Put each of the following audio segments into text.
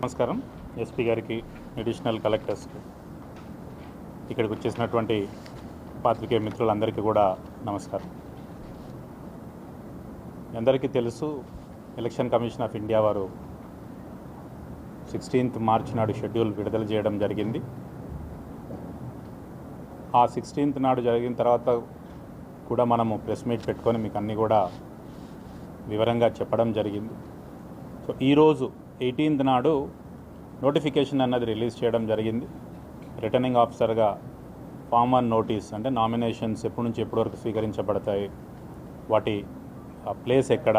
నమస్కారం. ఎస్పీ గారికి, అడిషనల్ కలెక్టర్స్కి, ఇక్కడికి వచ్చేసినటువంటి పాత్రికేయ మిత్రులందరికీ కూడా నమస్కారం. అందరికీ తెలుసు, ఎలక్షన్ కమిషన్ ఆఫ్ ఇండియా వారు 16th మార్చ్ నాడు షెడ్యూల్ విడుదల చేయడం జరిగింది. ఆ 16th నాడు జరిగిన తర్వాత కూడా మనము ప్రెస్ మీట్ పెట్టుకొని మీకు అన్నీ కూడా వివరంగా చెప్పడం జరిగింది. సో ఈరోజు 18th నాడు నోటిఫికేషన్ అన్నది రిలీజ్ చేయడం జరిగింది. రిటర్నింగ్ ఆఫీసర్గా ఫామ్ 1 నోటీస్, అంటే నామినేషన్స్ ఎప్పటి నుంచి ఎప్పటి వరకు స్వీకరించబడతాయి, వాటి ప్లేస్ ఎక్కడ,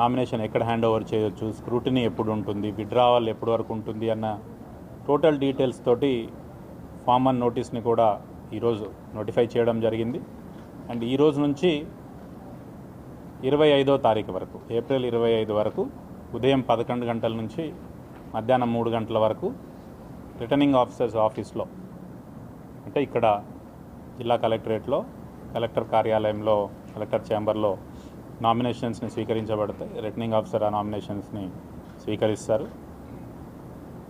నామినేషన్ ఎక్కడ హ్యాండ్ ఓవర్ చేయొచ్చు, స్క్రూటినీ ఎప్పుడు ఉంటుంది, విత్డ్రావల్ ఎప్పటి వరకు ఉంటుంది అన్న టోటల్ డీటెయిల్స్ తోటి ఫామ్ 1 నోటీస్ని కూడా ఈరోజు నోటిఫై చేయడం జరిగింది. అండ్ ఈరోజు నుంచి 25వ తారీఖు వరకు, ఏప్రిల్ 25 వరకు ఉదయం 11 గంటల నుంచి మధ్యాహ్నం 3 గంటల వరకు రిటర్నింగ్ ఆఫీసర్స్ ఆఫీస్లో, అంటే ఇక్కడ జిల్లా కలెక్టరేట్లో, కలెక్టర్ కార్యాలయంలో, కలెక్టర్ ఛాంబర్లో నామినేషన్స్ని స్వీకరించబడతాయి. రిటర్నింగ్ ఆఫీసర్ ఆ నామినేషన్స్ని స్వీకరిస్తారు.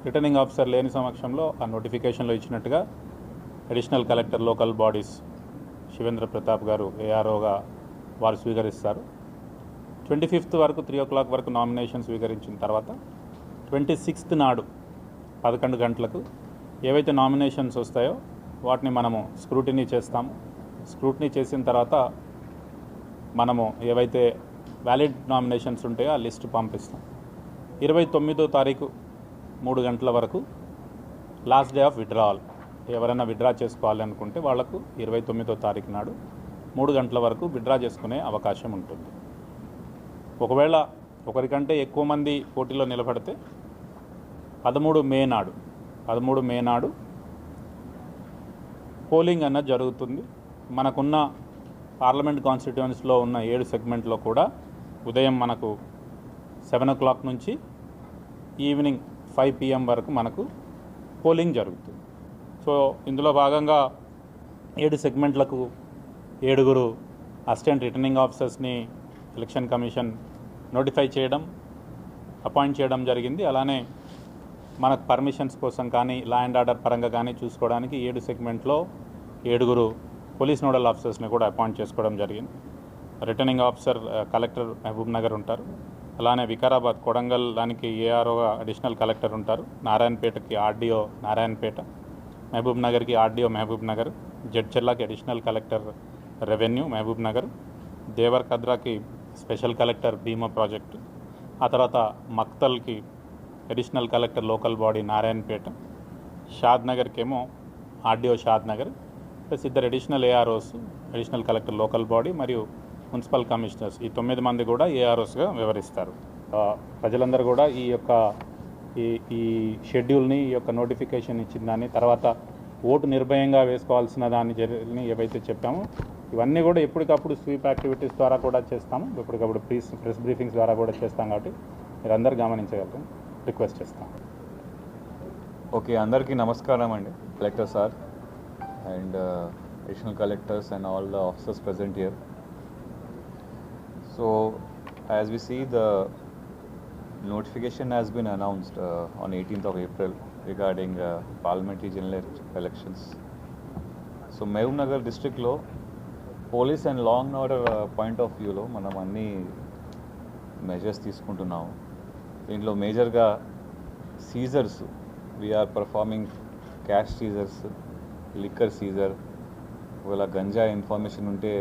రిటర్నింగ్ ఆఫీసర్ లేని సమక్షంలో ఆ నోటిఫికేషన్లో ఇచ్చినట్టుగా additional collector local bodies Shivendra Pratap గారు ఏఆర్ఓగా వారు స్వీకరిస్తారు. 25th వరకు 3 o'clock వరకు నామినేషన్ స్వీకరించిన తర్వాత 26th నాడు 11 గంటలకు ఏవైతే నామినేషన్స్ వస్తాయో వాటిని మనము స్క్రూటినీ చేస్తాము. స్క్రూటినీ చేసిన తర్వాత మనము ఏవైతే వ్యాలిడ్ నామినేషన్స్ ఉంటాయో ఆ లిస్ట్ పంపిస్తాం. 29వ తారీఖు 3 గంటల వరకు లాస్ట్ డే ఆఫ్ విత్డ్రావల్. ఎవరైనా విత్డ్రా చేసుకోవాలి అనుకుంటే వాళ్లకు 29వ తారీఖు నాడు 3 గంటల వరకు విత్డ్రా చేసుకునే అవకాశం ఉంటుంది. ఒకవేళ ఒకరికంటే ఎక్కువ మంది పోటీలో నిలబడితే 13 మే నాడు పోలింగ్ అన్నది జరుగుతుంది. మనకున్న పార్లమెంట్ కాన్స్టిట్యుయెన్సీలో ఉన్న 7 సెగ్మెంట్లో కూడా ఉదయం మనకు 7 o'clock నుంచి ఈవినింగ్ 5 PM వరకు మనకు పోలింగ్ జరుగుతుంది. సో ఇందులో భాగంగా 7 సెగ్మెంట్లకు 7 అసిస్టెంట్ రిటర్నింగ్ ఆఫీసర్స్ని ఎలక్షన్ కమిషన్ నోటిఫై చేయడం, అపాయింట్ చేయడం జరిగింది. అలానే మనకు పర్మిషన్స్ కోసం కానీ, లా అండ్ ఆర్డర్ పరంగా కానీ చూసుకోవడానికి 7 సెగ్మెంట్లో 7 పోలీస్ నోడల్ ఆఫీసర్స్ని కూడా అపాయింట్ చేసుకోవడం జరిగింది. Returning officer collector Mahabubnagar ఉంటారు. అలానే వికారాబాద్, కొడంగల్ దానికి ఏఆర్ఓగా అడిషనల్ కలెక్టర్ ఉంటారు. నారాయణపేటకి ఆర్డీఓ నారాయణపేట, మహబూబ్ నగర్కి ఆర్డీఓ మహబూబ్ నగర్, జడ్చెల్లాకి additional collector revenue Mahabubnagar, దేవరకద్రాకి స్పెషల్ కలెక్టర్ భీమా ప్రాజెక్టు, ఆ తర్వాత మక్తల్కి additional collector local body Narayanpet, షాద్ నగర్కేమో RDO Shadnagar, plus 2 additional AROs, additional collector local body మరియు మున్సిపల్ కమిషనర్స్, ఈ 9 మంది కూడా ఏఆర్ఓస్గా వ్యవహరిస్తారు. ప్రజలందరూ కూడా ఈ షెడ్యూల్ని, ఈ యొక్క నోటిఫికేషన్ ఇచ్చిన దాన్ని, తర్వాత ఓటు నిర్భయంగా వేసుకోవాల్సిన దాన్ని ఏవైతే చెప్పామో ఇవన్నీ కూడా ఎప్పటికప్పుడు స్వీప్ యాక్టివిటీస్ ద్వారా కూడా చేస్తాము. ఎప్పటికప్పుడు ప్రెస్ బ్రీఫింగ్స్ ద్వారా కూడా చేస్తాం. కాబట్టి మీరు అందరు గమనించగలరు, రిక్వెస్ట్ చేస్తాం. ఓకే, అందరికీ నమస్కారం అండి. Collector sir and additional collectors and all the officers present here. So as we see, the notification has been announced on 18th of April regarding parliamentary general elections. So Mehboob Nagar district lo police and law and order point of వ్యూలో మనం అన్ని measures తీసుకుంటున్నాము. దీంట్లో మేజర్గా seizures, we are performing cash seizures, liquor seizure, ఒకవేళ ganja information ఉంటే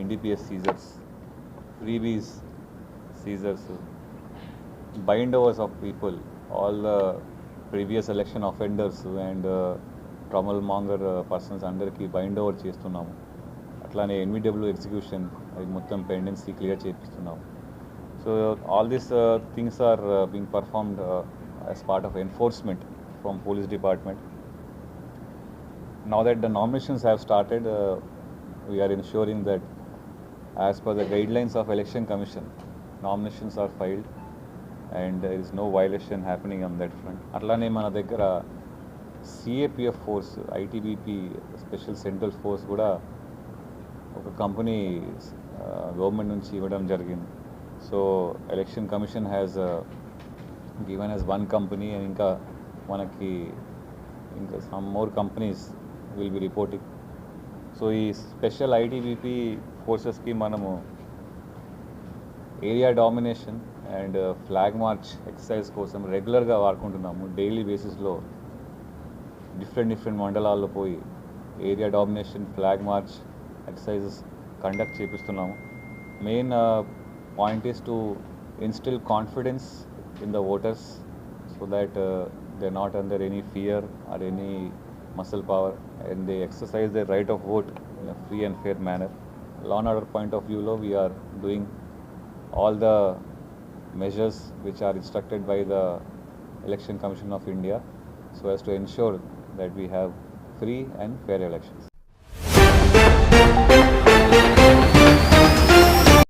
NDPS seizures, freebies seizures, bind overs of people, all the previous election offenders and trouble monger persons అందరికీ bind over చేస్తున్నాము. అట్లానే ఎన్విడబ్ల్యూ ఎగ్జిక్యూషన్ అది మొత్తం పెండెన్సీ క్లియర్ చేపిస్తున్నాం. So all these things are being performed as part of enforcement from police department. Now that the nominations have started, we're ensuring that as per the guidelines of election commission nominations are filed and there is no violation happening on that front. అట్లానే మన దగ్గర CAPF force, ITBP special central force కూడా ఒక company government నుంచి ఇవ్వడం జరిగింది. So election commission has given as one company, and ఇంకా మనకి ఇంకా some more companies will be reporting. So ఈ స్పెషల్ ఐటీబీపీ ఫోర్సెస్కి మనము area domination and flag march exercise కోసం రెగ్యులర్గా వాడుకుంటున్నాము. డైలీ బేసిస్లో డిఫరెంట్ మండలాల్లో పోయి area domination, flag march exercises conduct చేపిస్తున్నాము. Main point is to instil confidence in the voters so that they're not under any fear or any muscle power, and they exercise their right of vote in a free and fair manner. Law and order point of view lo, we are doing all the measures which are instructed by the Election Commission of India so as to ensure that we have free and fair elections.